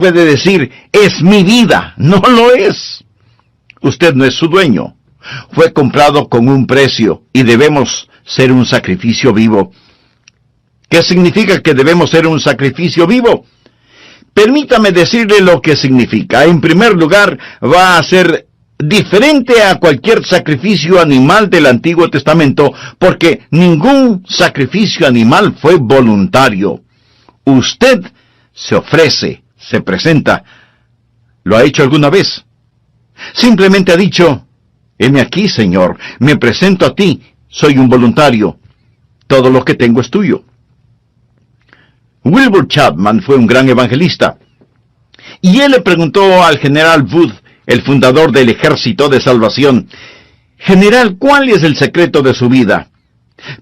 puede decir, es mi vida. No lo es. Usted no es su dueño. Fue comprado con un precio y debemos ser un sacrificio vivo. ¿Qué significa que debemos ser un sacrificio vivo? Permítame decirle lo que significa. En primer lugar, va a ser diferente a cualquier sacrificio animal del Antiguo Testamento, porque ningún sacrificio animal fue voluntario. Usted se ofrece, se presenta. ¿Lo ha hecho alguna vez? Simplemente ha dicho, heme aquí, Señor, me presento a ti, soy un voluntario. Todo lo que tengo es tuyo. Wilbur Chapman fue un gran evangelista, y él le preguntó al general Wood, el fundador del Ejército de Salvación, General, ¿cuál es el secreto de su vida?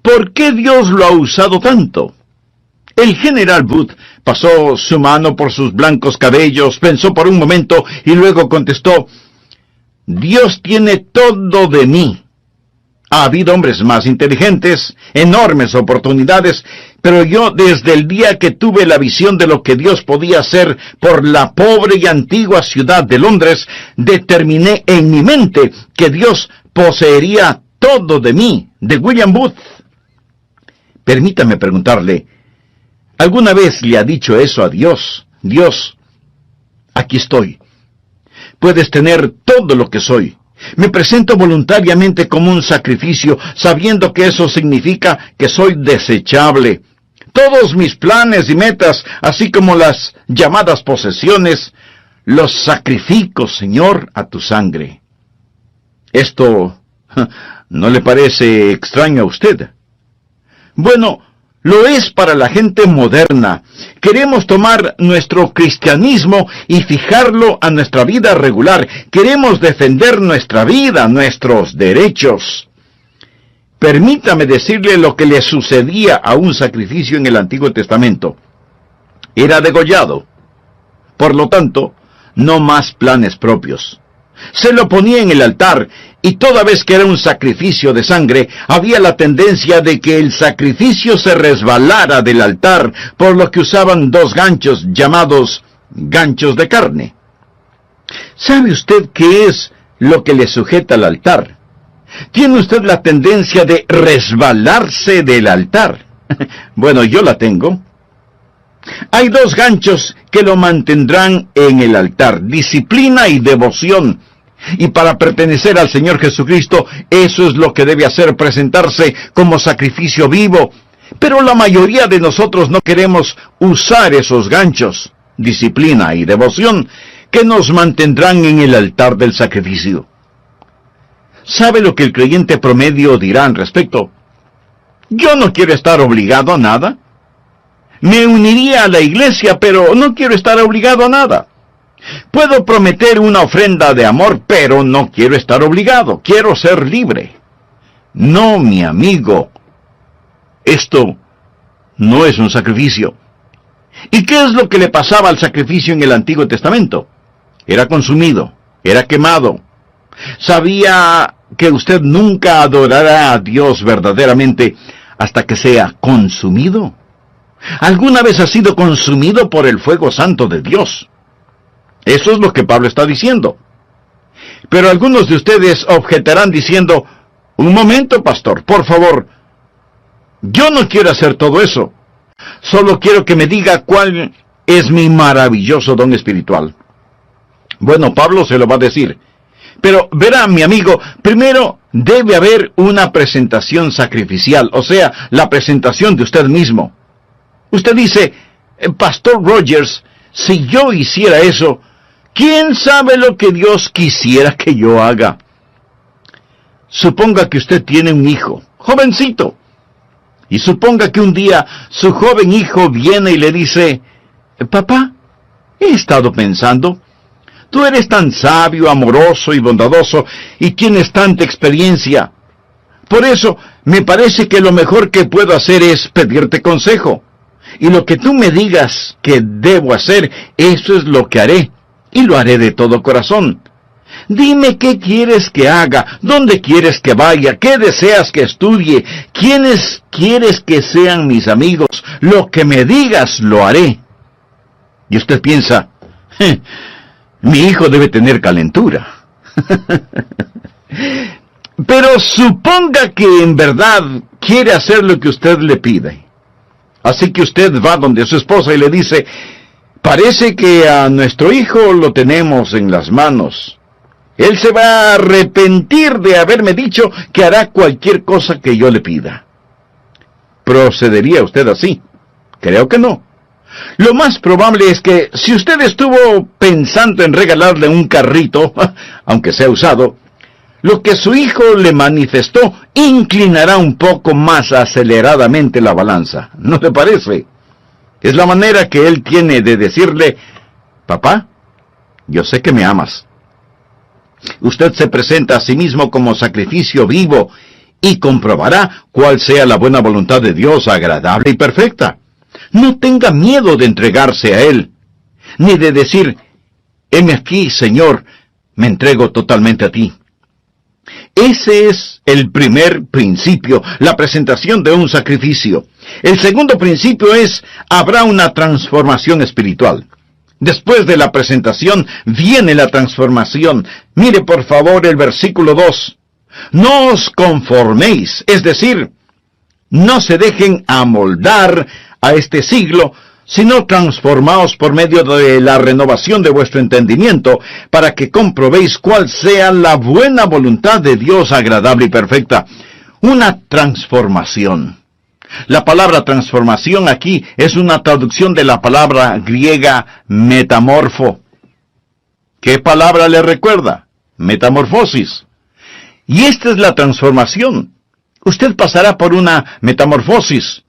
¿Por qué Dios lo ha usado tanto? El general Wood pasó su mano por sus blancos cabellos, pensó por un momento y luego contestó, Dios tiene todo de mí. Ha habido hombres más inteligentes, enormes oportunidades, pero yo desde el día que tuve la visión de lo que Dios podía hacer por la pobre y antigua ciudad de Londres, determiné en mi mente que Dios poseería todo de mí, de William Booth. Permítame preguntarle, ¿alguna vez le ha dicho eso a Dios? Dios, aquí estoy. Puedes tener todo lo que soy. Me presento voluntariamente como un sacrificio, sabiendo que eso significa que soy desechable. Todos mis planes y metas, así como las llamadas posesiones, los sacrifico, Señor, a tu sangre. ¿Esto no le parece extraño a usted? Bueno, lo es para la gente moderna. Queremos tomar nuestro cristianismo y fijarlo a nuestra vida regular. Queremos defender nuestra vida, nuestros derechos. Permítame decirle lo que le sucedía a un sacrificio en el Antiguo Testamento. Era degollado. Por lo tanto, no más planes propios. Se lo ponía en el altar, y toda vez que era un sacrificio de sangre, había la tendencia de que el sacrificio se resbalara del altar, por lo que usaban dos ganchos llamados ganchos de carne. ¿Sabe usted qué es lo que le sujeta al altar? ¿Tiene usted la tendencia de resbalarse del altar? Bueno, yo la tengo. Hay dos ganchos que lo mantendrán en el altar, disciplina y devoción. Y para pertenecer al Señor Jesucristo, eso es lo que debe hacer, presentarse como sacrificio vivo. Pero la mayoría de nosotros no queremos usar esos ganchos, disciplina y devoción, que nos mantendrán en el altar del sacrificio. ¿Sabe lo que el creyente promedio dirá al respecto? Yo no quiero estar obligado a nada. Me uniría a la iglesia, pero no quiero estar obligado a nada. Puedo prometer una ofrenda de amor, pero no quiero estar obligado. Quiero ser libre. No, mi amigo. Esto no es un sacrificio. ¿Y qué es lo que le pasaba al sacrificio en el Antiguo Testamento? Era consumido, era quemado. ¿Sabía que usted nunca adorará a Dios verdaderamente hasta que sea consumido? ¿Alguna vez ha sido consumido por el fuego santo de Dios? Eso es lo que Pablo está diciendo. Pero algunos de ustedes objetarán diciendo, un momento, pastor, por favor, yo no quiero hacer todo eso. Solo quiero que me diga cuál es mi maravilloso don espiritual. Bueno, Pablo se lo va a decir. Pero verá, mi amigo, primero debe haber una presentación sacrificial, o sea, la presentación de usted mismo. Usted dice, Pastor Rogers, si yo hiciera eso, ¿quién sabe lo que Dios quisiera que yo haga? Suponga que usted tiene un hijo, jovencito, y suponga que un día su joven hijo viene y le dice, papá, he estado pensando, tú eres tan sabio, amoroso y bondadoso, y tienes tanta experiencia. Por eso, me parece que lo mejor que puedo hacer es pedirte consejo. Y lo que tú me digas que debo hacer, eso es lo que haré, y lo haré de todo corazón. Dime qué quieres que haga, dónde quieres que vaya, qué deseas que estudie, quiénes quieres que sean mis amigos. Lo que me digas, lo haré. Y usted piensa, Mi hijo debe tener calentura. Pero suponga que en verdad quiere hacer lo que usted le pide. Así que usted va donde su esposa y le dice, parece que a nuestro hijo lo tenemos en las manos. Él se va a arrepentir de haberme dicho que hará cualquier cosa que yo le pida. ¿Procedería usted así? Creo que no. Lo más probable es que si usted estuvo pensando en regalarle un carrito, aunque sea usado, lo que su hijo le manifestó inclinará un poco más aceleradamente la balanza. ¿No le parece? Es la manera que él tiene de decirle, papá, yo sé que me amas. Usted se presenta a sí mismo como sacrificio vivo y comprobará cuál sea la buena voluntad de Dios, agradable y perfecta. No tenga miedo de entregarse a Él, ni de decir, heme aquí, Señor, me entrego totalmente a ti. Ese es el primer principio, la presentación de un sacrificio. El segundo principio es, habrá una transformación espiritual. Después de la presentación viene la transformación. Mire por favor el versículo 2. No os conforméis, es decir, no se dejen amoldar a este siglo, sino transformaos por medio de la renovación de vuestro entendimiento, para que comprobéis cuál sea la buena voluntad de Dios agradable y perfecta. Una transformación. La palabra transformación aquí es una traducción de la palabra griega metamorfo. ¿Qué palabra le recuerda? Metamorfosis. Y esta es la transformación. Usted pasará por una metamorfosis.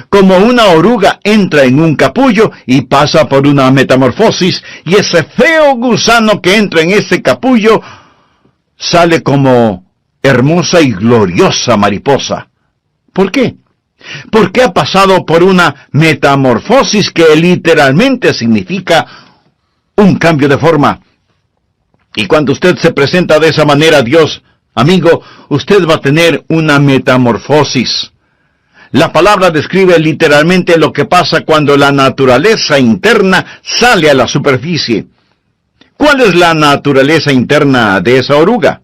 Como una oruga entra en un capullo y pasa por una metamorfosis, y ese feo gusano que entra en ese capullo sale como hermosa y gloriosa mariposa. ¿Por qué? Porque ha pasado por una metamorfosis que literalmente significa un cambio de forma. Y cuando usted se presenta de esa manera a Dios, amigo, usted va a tener una metamorfosis. La palabra describe literalmente lo que pasa cuando la naturaleza interna sale a la superficie. ¿Cuál es la naturaleza interna de esa oruga?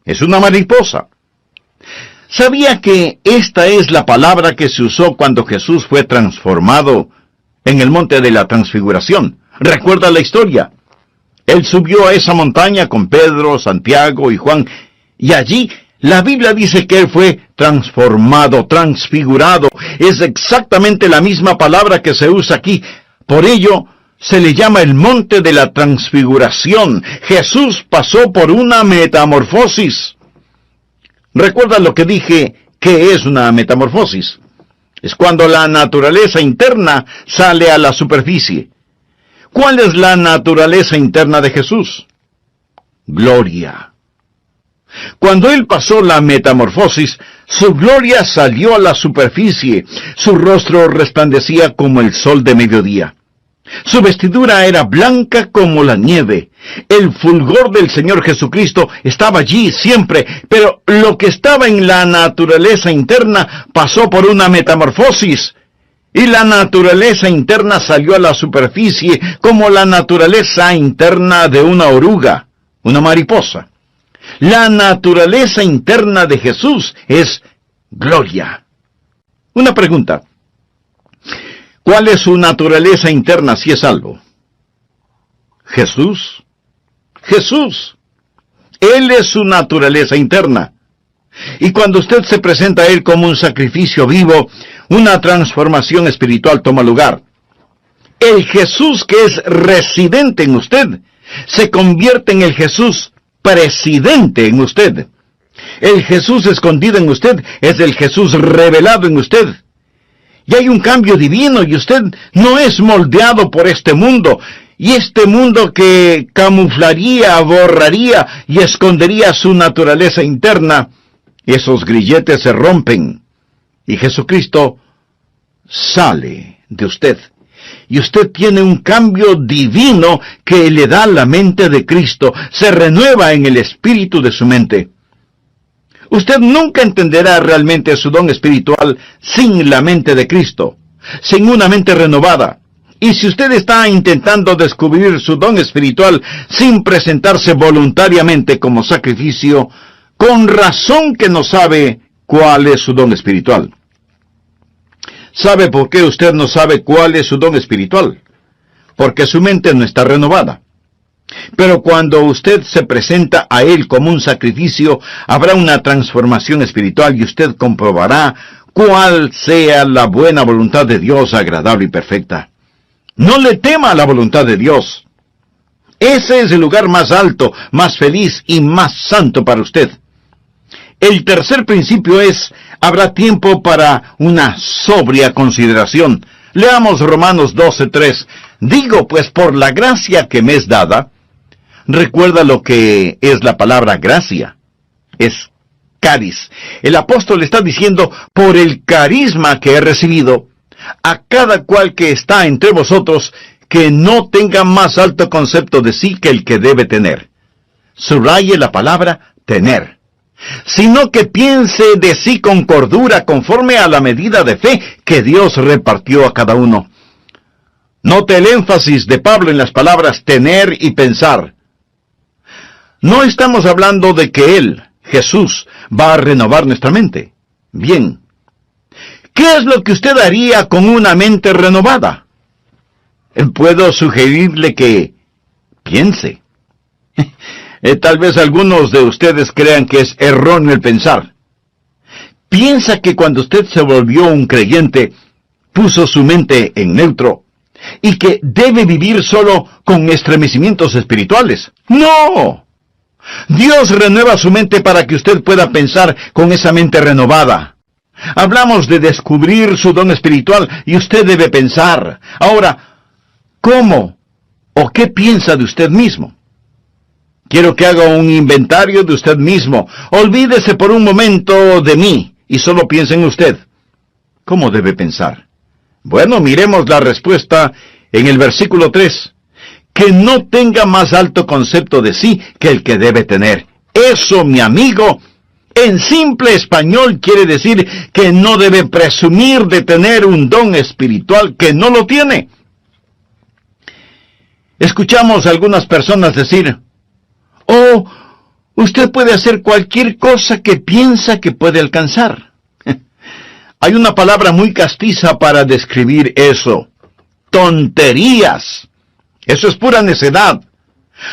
Es una mariposa. ¿Sabía que esta es la palabra que se usó cuando Jesús fue transformado en el monte de la transfiguración? ¿Recuerda la historia? Él subió a esa montaña con Pedro, Santiago y Juan, y allí la Biblia dice que él fue transformado, transfigurado. Es exactamente la misma palabra que se usa aquí. Por ello, se le llama el monte de la transfiguración. Jesús pasó por una metamorfosis. ¿Recuerda lo que dije? ¿Qué es una metamorfosis? Es cuando la naturaleza interna sale a la superficie. ¿Cuál es la naturaleza interna de Jesús? Gloria. Cuando Él pasó la metamorfosis, su gloria salió a la superficie. Su rostro resplandecía como el sol de mediodía. Su vestidura era blanca como la nieve. El fulgor del Señor Jesucristo estaba allí siempre, pero lo que estaba en la naturaleza interna pasó por una metamorfosis. Y la naturaleza interna salió a la superficie como la naturaleza interna de una oruga, una mariposa. La naturaleza interna de Jesús es gloria. Una pregunta. ¿Cuál es su naturaleza interna si es salvo? Jesús. Jesús. Él es su naturaleza interna. Y cuando usted se presenta a Él como un sacrificio vivo, una transformación espiritual toma lugar. El Jesús que es residente en usted se convierte en el Jesús presidente en usted. El Jesús escondido en usted es el Jesús revelado en usted. Y hay un cambio divino y usted no es moldeado por este mundo. Y este mundo que camuflaría, borraría y escondería su naturaleza interna, esos grilletes se rompen. Y Jesucristo sale de usted. Y usted tiene un cambio divino que le da la mente de Cristo. Se renueva en el espíritu de su mente. Usted nunca entenderá realmente su don espiritual sin la mente de Cristo, sin una mente renovada. Y si usted está intentando descubrir su don espiritual sin presentarse voluntariamente como sacrificio, con razón que no sabe cuál es su don espiritual. ¿Sabe por qué usted no sabe cuál es su don espiritual? Porque su mente no está renovada. Pero cuando usted se presenta a Él como un sacrificio, habrá una transformación espiritual y usted comprobará cuál sea la buena voluntad de Dios, agradable y perfecta. No le tema a la voluntad de Dios. Ese es el lugar más alto, más feliz y más santo para usted. El tercer principio es, habrá tiempo para una sobria consideración. Leamos Romanos 12:3. Digo, pues, por la gracia que me es dada. Recuerda lo que es la palabra gracia. Es caris. El apóstol está diciendo, por el carisma que he recibido, a cada cual que está entre vosotros, que no tenga más alto concepto de sí que el que debe tener. Subraye la palabra tener. Sino que piense de sí con cordura, conforme a la medida de fe que Dios repartió a cada uno. Note el énfasis de Pablo en las palabras tener y pensar. No estamos hablando de que Él, Jesús, va a renovar nuestra mente. Bien. ¿Qué es lo que usted haría con una mente renovada? Puedo sugerirle que piense. Tal vez algunos de ustedes crean que es erróneo el pensar. Piensa que cuando usted se volvió un creyente, puso su mente en neutro, y que debe vivir solo con estremecimientos espirituales. ¡No! Dios renueva su mente para que usted pueda pensar con esa mente renovada. Hablamos de descubrir su don espiritual y usted debe pensar. Ahora, ¿cómo o qué piensa de usted mismo? Quiero que haga un inventario de usted mismo. Olvídese por un momento de mí y solo piense en usted. ¿Cómo debe pensar? Bueno, miremos la respuesta en el versículo 3. Que no tenga más alto concepto de sí que el que debe tener. Eso, mi amigo, en simple español quiere decir que no debe presumir de tener un don espiritual que no lo tiene. Escuchamos a algunas personas decir, oh, usted puede hacer cualquier cosa que piensa que puede alcanzar. Hay una palabra muy castiza para describir eso. Tonterías. Eso es pura necedad.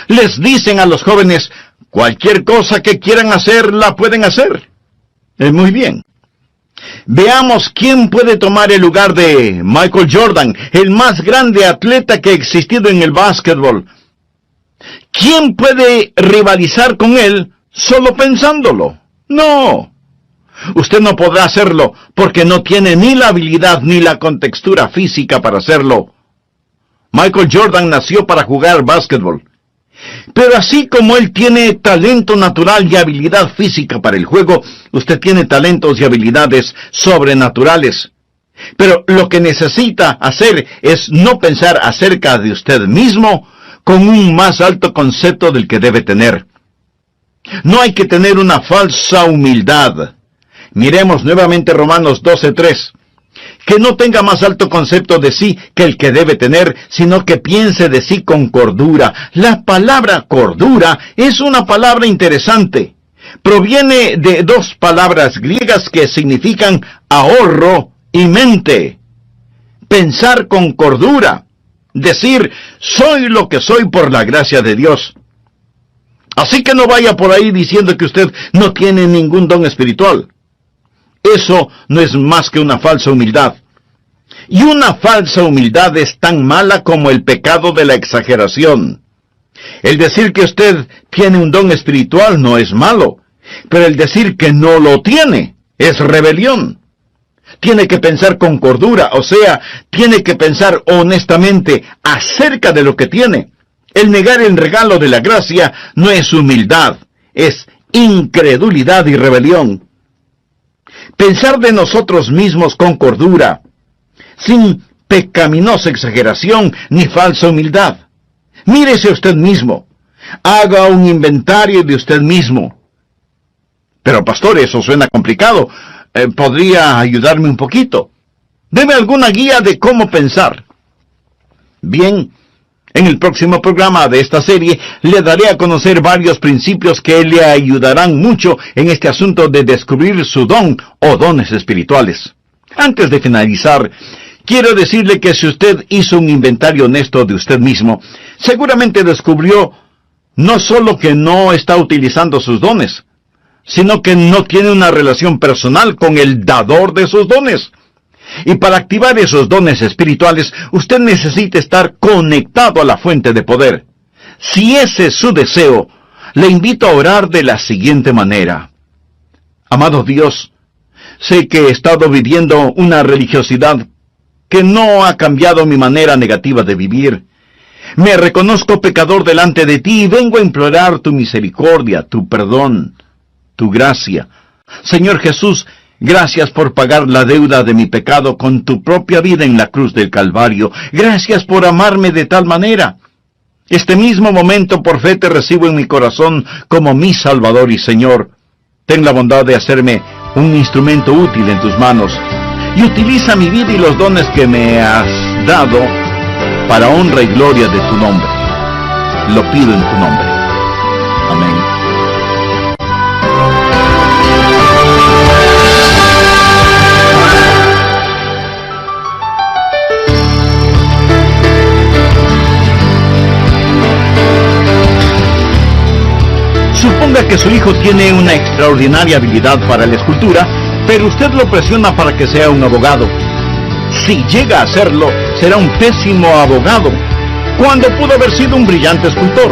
Les dicen a los jóvenes, cualquier cosa que quieran hacer, la pueden hacer. Muy bien. Veamos quién puede tomar el lugar de Michael Jordan, el más grande atleta que ha existido en el básquetbol. ¿Quién puede rivalizar con él solo pensándolo? No. Usted no podrá hacerlo porque no tiene ni la habilidad ni la contextura física para hacerlo. Michael Jordan nació para jugar básquetbol. Pero así como él tiene talento natural y habilidad física para el juego, usted tiene talentos y habilidades sobrenaturales. Pero lo que necesita hacer es no pensar acerca de usted mismo con un más alto concepto del que debe tener. No hay que tener una falsa humildad. Miremos nuevamente Romanos 12:3. Que no tenga más alto concepto de sí que el que debe tener, sino que piense de sí con cordura. La palabra cordura es una palabra interesante. Proviene de dos palabras griegas que significan ahorro y mente. Pensar con cordura. Decir, soy lo que soy por la gracia de Dios. Así que no vaya por ahí diciendo que usted no tiene ningún don espiritual. Eso no es más que una falsa humildad. Y una falsa humildad es tan mala como el pecado de la exageración. El decir que usted tiene un don espiritual no es malo, pero el decir que no lo tiene es rebelión. Tiene que pensar con cordura, o sea, tiene que pensar honestamente acerca de lo que tiene. El negar el regalo de la gracia no es humildad, es incredulidad y rebelión. Pensar de nosotros mismos con cordura, sin pecaminosa exageración ni falsa humildad. Mírese usted mismo. Haga un inventario de usted mismo. Pero pastor, eso suena complicado. ¿Podría ayudarme un poquito? Deme alguna guía de cómo pensar. Bien, en el próximo programa de esta serie le daré a conocer varios principios que le ayudarán mucho en este asunto de descubrir su don o dones espirituales. Antes de finalizar, quiero decirle que si usted hizo un inventario honesto de usted mismo, seguramente descubrió no solo que no está utilizando sus dones, sino que no tiene una relación personal con el dador de sus dones. Y para activar esos dones espirituales, usted necesita estar conectado a la fuente de poder. Si ese es su deseo, le invito a orar de la siguiente manera. Amado Dios, sé que he estado viviendo una religiosidad que no ha cambiado mi manera negativa de vivir. Me reconozco pecador delante de ti y vengo a implorar tu misericordia, tu perdón, tu gracia. Señor Jesús, gracias por pagar la deuda de mi pecado con tu propia vida en la cruz del Calvario. Gracias por amarme de tal manera. Este mismo momento por fe te recibo en mi corazón como mi Salvador y Señor. Ten la bondad de hacerme un instrumento útil en tus manos y utiliza mi vida y los dones que me has dado para honra y gloria de tu nombre. Lo pido en tu nombre. Amén. Suponga que su hijo tiene una extraordinaria habilidad para la escultura, pero usted lo presiona para que sea un abogado. Si llega a serlo, será un pésimo abogado, cuando pudo haber sido un brillante escultor.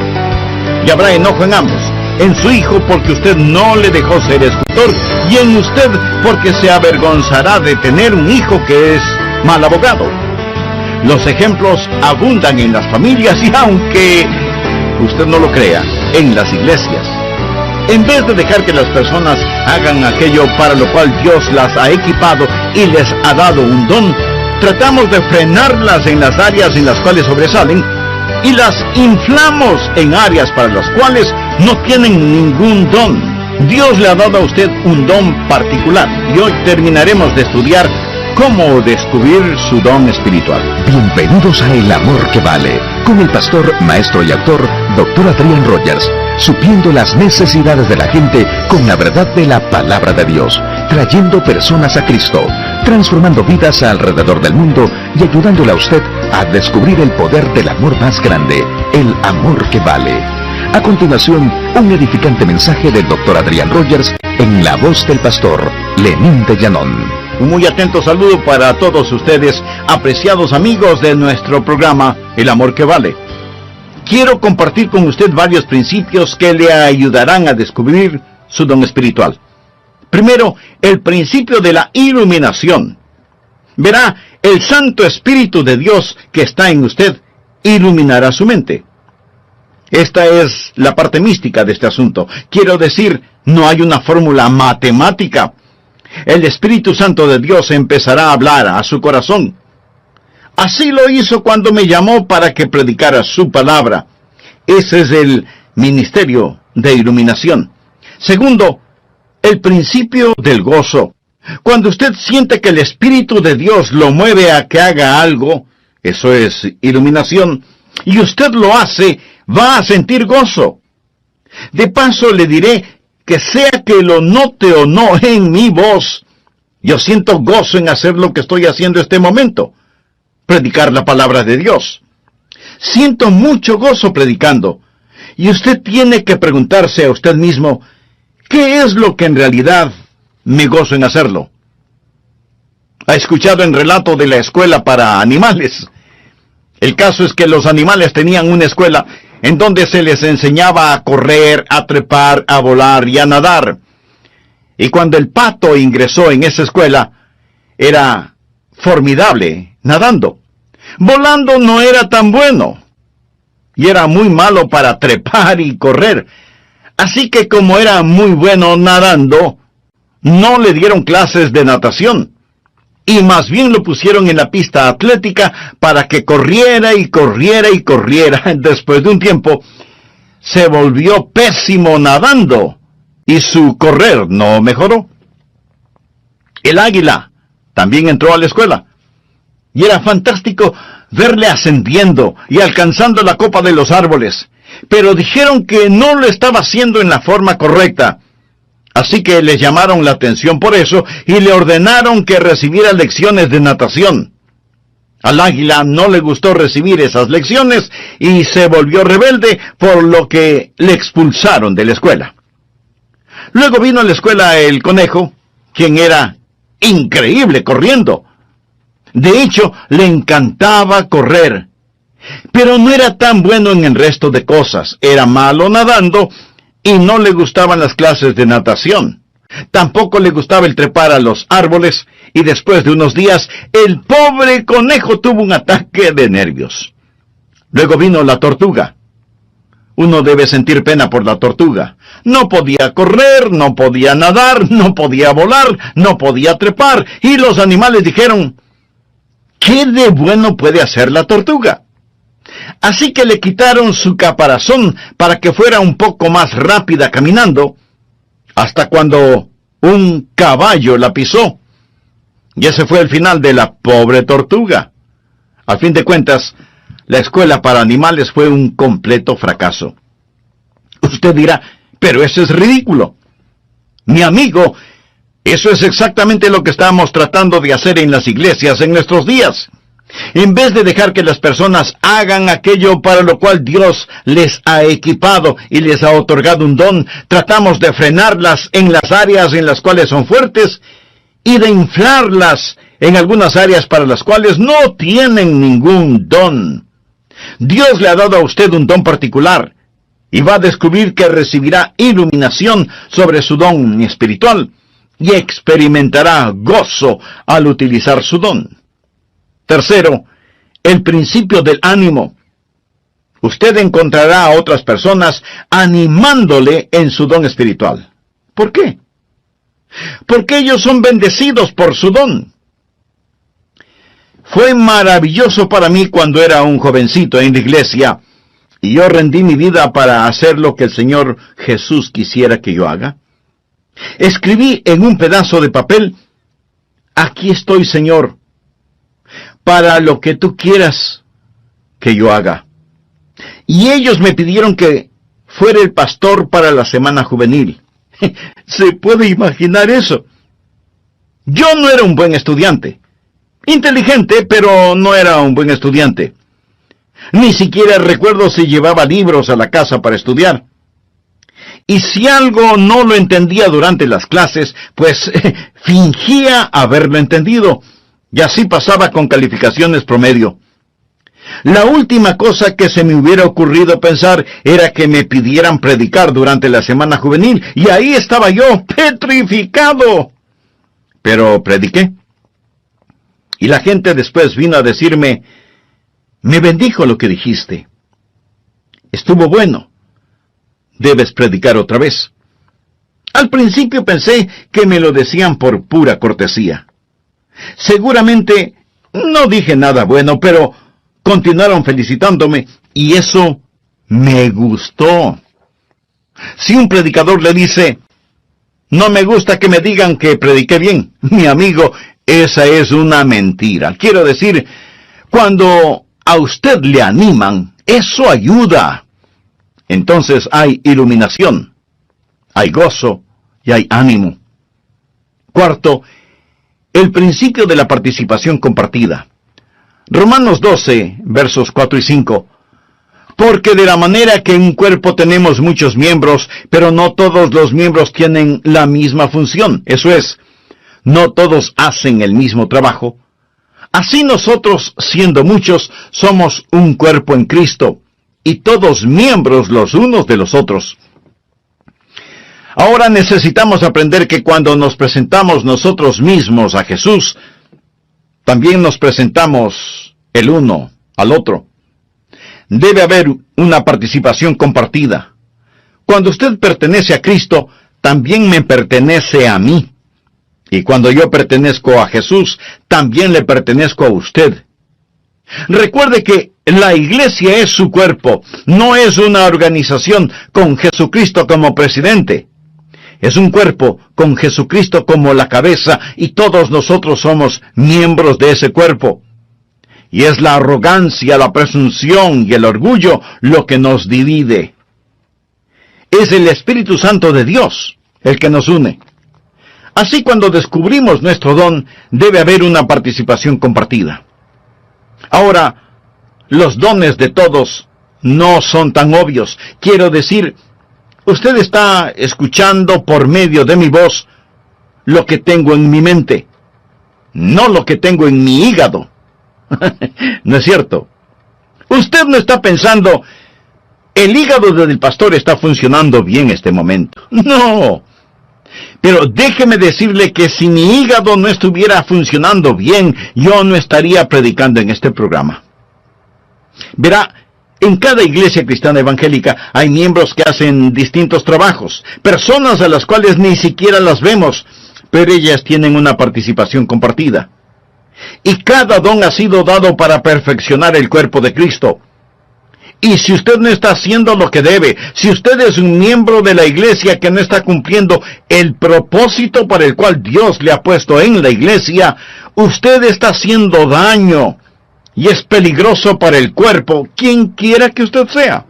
Y habrá enojo en ambos, en su hijo porque usted no le dejó ser escultor, y en usted porque se avergonzará de tener un hijo que es mal abogado. Los ejemplos abundan en las familias y aunque usted no lo crea, en las iglesias. En vez de dejar que las personas hagan aquello para lo cual Dios las ha equipado y les ha dado un don, tratamos de frenarlas en las áreas en las cuales sobresalen y las inflamos en áreas para las cuales no tienen ningún don. Dios le ha dado a usted un don particular y hoy terminaremos de estudiar cómo descubrir su don espiritual. Bienvenidos a El Amor que Vale, con el pastor, maestro y autor, Dr. Adrian Rogers, supliendo las necesidades de la gente con la verdad de la palabra de Dios, trayendo personas a Cristo, transformando vidas alrededor del mundo y ayudándole a usted a descubrir el poder del amor más grande, el amor que vale. A continuación, un edificante mensaje del Dr. Adrian Rogers en la voz del pastor Lenín de Llanón. Un muy atento saludo para todos ustedes, apreciados amigos de nuestro programa El Amor que Vale. Quiero compartir con usted varios principios que le ayudarán a descubrir su don espiritual. Primero, el principio de la iluminación. Verá, el Santo Espíritu de Dios que está en usted iluminará su mente. Esta es la parte mística de este asunto. Quiero decir, no hay una fórmula matemática. El Espíritu Santo de Dios empezará a hablar a su corazón. Así lo hizo cuando me llamó para que predicara su palabra. Ese es el ministerio de iluminación. Segundo, el principio del gozo. Cuando usted siente que el Espíritu de Dios lo mueve a que haga algo, eso es iluminación, y usted lo hace, va a sentir gozo. De paso le diré que sea que lo note o no en mi voz, yo siento gozo en hacer lo que estoy haciendo este momento, predicar la palabra de Dios. Siento mucho gozo predicando, y usted tiene que preguntarse a usted mismo, ¿qué es lo que en realidad me gozo en hacerlo? ¿Ha escuchado el relato de la escuela para animales? El caso es que los animales tenían una escuela en donde se les enseñaba a correr, a trepar, a volar y a nadar. Y cuando el pato ingresó en esa escuela, era formidable nadando. Volando no era tan bueno, y era muy malo para trepar y correr. Así que como era muy bueno nadando, no le dieron clases de natación, y más bien lo pusieron en la pista atlética para que corriera y corriera y corriera. Después de un tiempo, se volvió pésimo nadando, y su correr no mejoró. El águila también entró a la escuela. Y era fantástico verle ascendiendo y alcanzando la copa de los árboles. Pero dijeron que no lo estaba haciendo en la forma correcta. Así que le llamaron la atención por eso y le ordenaron que recibiera lecciones de natación. Al águila no le gustó recibir esas lecciones y se volvió rebelde, por lo que le expulsaron de la escuela. Luego vino a la escuela el conejo, quien era increíble corriendo. De hecho, le encantaba correr. Pero no era tan bueno en el resto de cosas. Era malo nadando y no le gustaban las clases de natación. Tampoco le gustaba el trepar a los árboles, y después de unos días, el pobre conejo tuvo un ataque de nervios. Luego vino la tortuga. Uno debe sentir pena por la tortuga. No podía correr, no podía nadar, no podía volar, no podía trepar, y los animales dijeron, ¿qué de bueno puede hacer la tortuga? Así que le quitaron su caparazón para que fuera un poco más rápida caminando, hasta cuando un caballo la pisó. Y ese fue el final de la pobre tortuga. A fin de cuentas, la escuela para animales fue un completo fracaso. Usted dirá, pero eso es ridículo. Mi amigo, eso es exactamente lo que estamos tratando de hacer en las iglesias en nuestros días. En vez de dejar que las personas hagan aquello para lo cual Dios les ha equipado y les ha otorgado un don, tratamos de frenarlas en las áreas en las cuales son fuertes y de inflarlas en algunas áreas para las cuales no tienen ningún don. Dios le ha dado a usted un don particular y va a descubrir que recibirá iluminación sobre su don espiritual y experimentará gozo al utilizar su don. Tercero, el principio del ánimo. Usted encontrará a otras personas animándole en su don espiritual. ¿Por qué? Porque ellos son bendecidos por su don. Fue maravilloso para mí cuando era un jovencito en la iglesia y yo rendí mi vida para hacer lo que el Señor Jesús quisiera que yo haga. Escribí en un pedazo de papel, aquí estoy, Señor, para lo que tú quieras que yo haga. Y ellos me pidieron que fuera el pastor para la semana juvenil. ¿Se puede imaginar eso? Yo no era un buen estudiante. Inteligente, pero no era un buen estudiante. Ni siquiera recuerdo si llevaba libros a la casa para estudiar. Y si algo no lo entendía durante las clases, pues fingía haberlo entendido. Y así pasaba con calificaciones promedio. La última cosa que se me hubiera ocurrido pensar era que me pidieran predicar durante la semana juvenil, y ahí estaba yo, petrificado. Pero prediqué. Y la gente después vino a decirme, me bendijo lo que dijiste. Estuvo bueno. Debes predicar otra vez. Al principio pensé que me lo decían por pura cortesía. Seguramente no dije nada bueno, pero continuaron felicitándome y eso me gustó. Si un predicador le dice, no me gusta que me digan que prediqué bien, mi amigo, esa es una mentira. Quiero decir, cuando a usted le animan, eso ayuda. Entonces hay iluminación, hay gozo y hay ánimo. Cuarto, el principio de la participación compartida. Romanos 12, versos 4 y 5. Porque de la manera que en un cuerpo tenemos muchos miembros, pero no todos los miembros tienen la misma función. Eso es, no todos hacen el mismo trabajo. Así nosotros, siendo muchos, somos un cuerpo en Cristo, y todos miembros los unos de los otros. Ahora necesitamos aprender que cuando nos presentamos nosotros mismos a Jesús, también nos presentamos el uno al otro. Debe haber una participación compartida. Cuando usted pertenece a Cristo, también me pertenece a mí. Y cuando yo pertenezco a Jesús, también le pertenezco a usted. Recuerde que la iglesia es su cuerpo, no es una organización con Jesucristo como presidente. Es un cuerpo con Jesucristo como la cabeza y todos nosotros somos miembros de ese cuerpo. Y es la arrogancia, la presunción y el orgullo lo que nos divide. Es el Espíritu Santo de Dios el que nos une. Así, cuando descubrimos nuestro don, debe haber una participación compartida. Ahora, los dones de todos no son tan obvios. Quiero decir, usted está escuchando por medio de mi voz lo que tengo en mi mente, no lo que tengo en mi hígado. ¿No es cierto? Usted no está pensando, el hígado del pastor está funcionando bien este momento. No. Pero déjeme decirle que si mi hígado no estuviera funcionando bien, yo no estaría predicando en este programa. Verá, en cada iglesia cristiana evangélica hay miembros que hacen distintos trabajos, personas a las cuales ni siquiera las vemos, pero ellas tienen una participación compartida. Y cada don ha sido dado para perfeccionar el cuerpo de Cristo. Y si usted no está haciendo lo que debe, si usted es un miembro de la iglesia que no está cumpliendo el propósito para el cual Dios le ha puesto en la iglesia, usted está haciendo daño y es peligroso para el cuerpo, quien quiera que usted sea.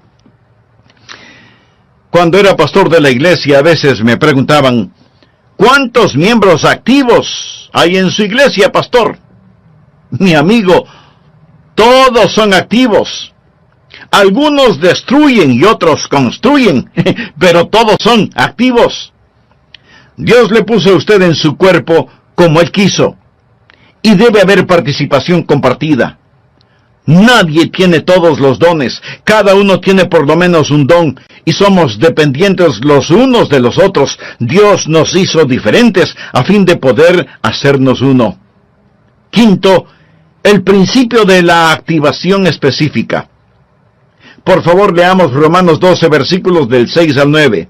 Cuando era pastor de la iglesia, a veces me preguntaban, ¿cuántos miembros activos hay en su iglesia, pastor? Mi amigo, todos son activos. Algunos destruyen y otros construyen, pero todos son activos. Dios le puso a usted en su cuerpo como Él quiso, y debe haber participación compartida. Nadie tiene todos los dones, cada uno tiene por lo menos un don, y somos dependientes los unos de los otros. Dios nos hizo diferentes a fin de poder hacernos uno. Quinto, el principio de la activación específica. Por favor, leamos Romanos 12, versículos del 6 al 9.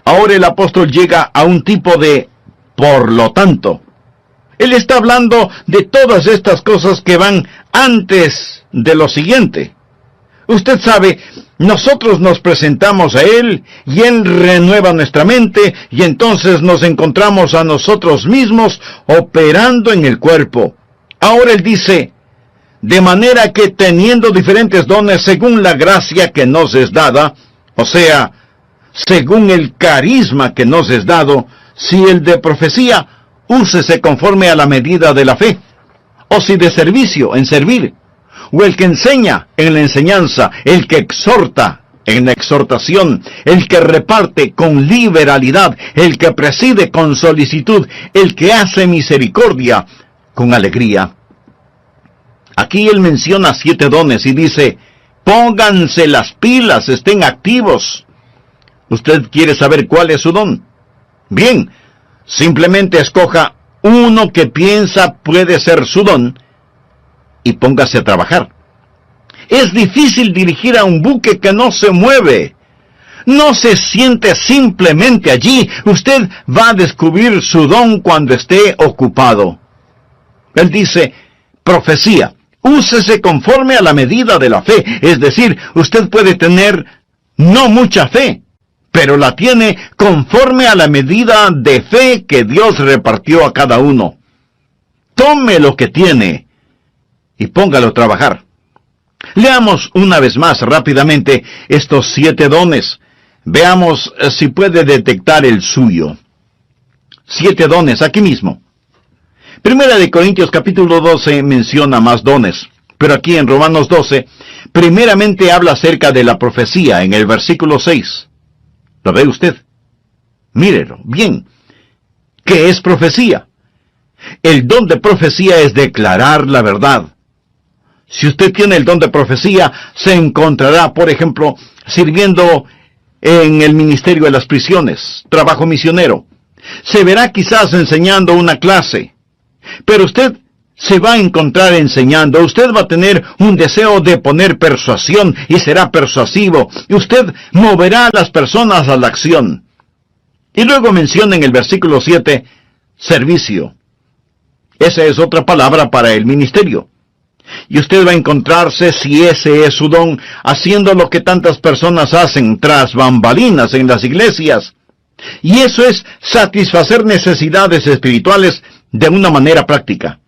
Ahora el apóstol llega a un tipo de por lo tanto. Él está hablando de todas estas cosas que van antes de lo siguiente. Usted sabe, nosotros nos presentamos a Él, y Él renueva nuestra mente, y entonces nos encontramos a nosotros mismos operando en el cuerpo. Ahora Él dice, de manera que teniendo diferentes dones según la gracia que nos es dada, o sea, según el carisma que nos es dado, si el de profecía, úsese conforme a la medida de la fe, o si de servicio, en servir, o el que enseña, en la enseñanza, el que exhorta, en la exhortación, el que reparte con liberalidad, el que preside con solicitud, el que hace misericordia con alegría. Aquí él menciona 7 dones y dice, pónganse las pilas, estén activos. ¿Usted quiere saber cuál es su don? Bien, simplemente escoja uno que piensa puede ser su don y póngase a trabajar. Es difícil dirigir a un buque que no se mueve. No se siente simplemente allí. Usted va a descubrir su don cuando esté ocupado. Él dice, profecía. Úsese conforme a la medida de la fe. Es decir, usted puede tener no mucha fe, pero la tiene conforme a la medida de fe que Dios repartió a cada uno. Tome lo que tiene y póngalo a trabajar. Leamos una vez más rápidamente estos 7 dones. Veamos si puede detectar el suyo. 7 dones aquí mismo. Primera de Corintios capítulo 12 menciona más dones, pero aquí en Romanos 12, primeramente habla acerca de la profecía en el versículo 6. ¿Lo ve usted? Mírelo, bien. ¿Qué es profecía? El don de profecía es declarar la verdad. Si usted tiene el don de profecía, se encontrará, por ejemplo, sirviendo en el ministerio de las prisiones, trabajo misionero. Se verá quizás enseñando una clase. Pero usted se va a encontrar enseñando, usted va a tener un deseo de poner persuasión y será persuasivo, y usted moverá a las personas a la acción. Y luego menciona en el versículo 7, servicio. Esa es otra palabra para el ministerio. Y usted va a encontrarse, si ese es su don, haciendo lo que tantas personas hacen tras bambalinas en las iglesias. Y eso es satisfacer necesidades espirituales de una manera práctica.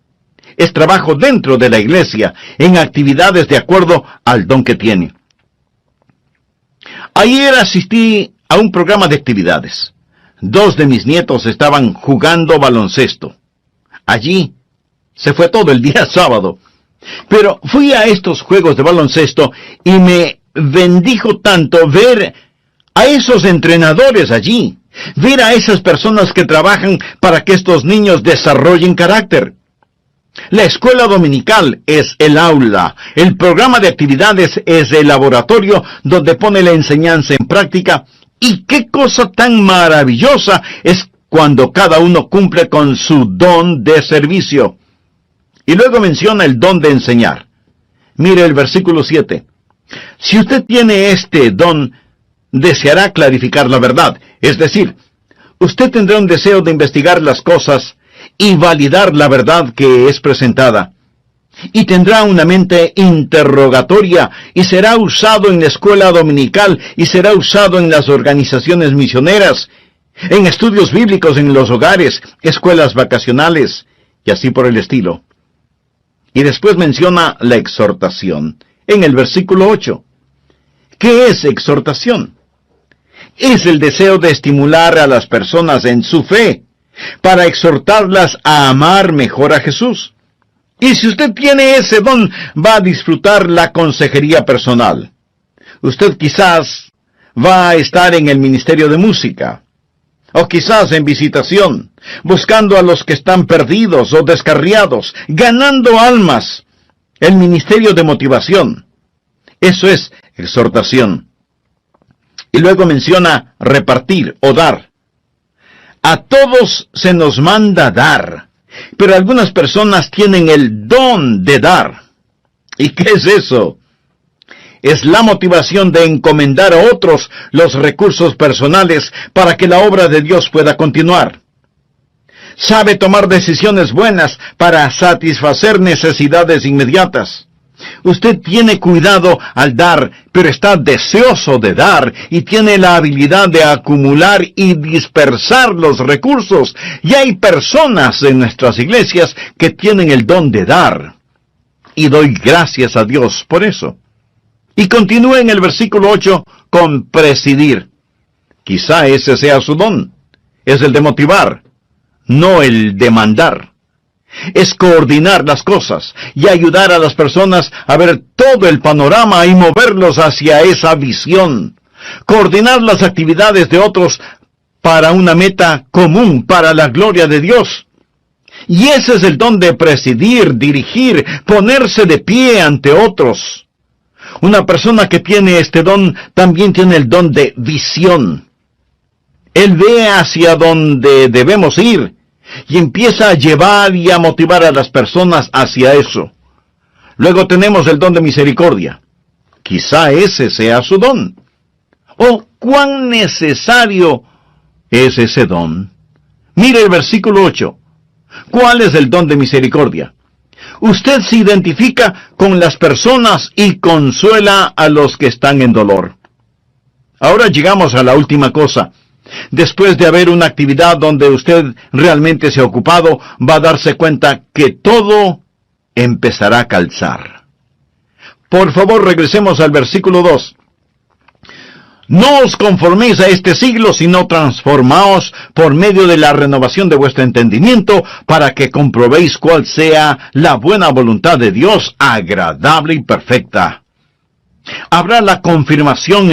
es trabajo dentro de la iglesia, en actividades de acuerdo al don que tiene. Ayer asistí a un programa de actividades. 2 de mis nietos estaban jugando baloncesto. Allí se fue todo el día sábado. Pero fui a estos juegos de baloncesto y me bendijo tanto ver a esos entrenadores allí, ver a esas personas que trabajan para que estos niños desarrollen carácter. La escuela dominical es el aula, el programa de actividades es el laboratorio donde pone la enseñanza en práctica, y qué cosa tan maravillosa es cuando cada uno cumple con su don de servicio. Y luego menciona el don de enseñar. Mire el versículo 7. Si usted tiene este don, deseará clarificar la verdad, es decir, usted tendrá un deseo de investigar las cosas y validar la verdad que es presentada. Y tendrá una mente interrogatoria y será usado en la escuela dominical y será usado en las organizaciones misioneras, en estudios bíblicos en los hogares, escuelas vacacionales y así por el estilo. Y después menciona la exhortación en el versículo 8. ¿Qué es exhortación? Es el deseo de estimular a las personas en su fe, para exhortarlas a amar mejor a Jesús. Y si usted tiene ese don, va a disfrutar la consejería personal. Usted quizás va a estar en el ministerio de música, o quizás en visitación, buscando a los que están perdidos o descarriados, ganando almas. El ministerio de motivación. Eso es exhortación. Y luego menciona repartir o dar. A todos se nos manda dar, pero algunas personas tienen el don de dar. ¿Y qué es eso? Es la motivación de encomendar a otros los recursos personales para que la obra de Dios pueda continuar. Sabe tomar decisiones buenas para satisfacer necesidades inmediatas. Usted tiene cuidado al dar, pero está deseoso de dar y tiene la habilidad de acumular y dispersar los recursos. Y hay personas en nuestras iglesias que tienen el don de dar. Y doy gracias a Dios por eso. Y continúa en el versículo 8 con presidir. Quizá ese sea su don. Es el de motivar, no el de mandar. Es coordinar las cosas y ayudar a las personas a ver todo el panorama y moverlos hacia esa visión. Coordinar las actividades de otros para una meta común, para la gloria de Dios. Y ese es el don de presidir, dirigir, ponerse de pie ante otros. Una persona que tiene este don también tiene el don de visión. Él ve hacia donde debemos ir y empieza a llevar y a motivar a las personas hacia eso. Luego tenemos el don de misericordia. Quizá ese sea su don. ¿O cuán necesario es ese don? Mire el versículo 8. ¿Cuál es el don de misericordia? Usted se identifica con las personas y consuela a los que están en dolor. Ahora llegamos a la última cosa. Después de haber una actividad donde usted realmente se ha ocupado, va a darse cuenta que todo empezará a calzar. Por favor, regresemos al versículo 2. No os conforméis a este siglo, sino transformaos por medio de la renovación de vuestro entendimiento, para que comprobéis cuál sea la buena voluntad de Dios, agradable y perfecta. Habrá la confirmación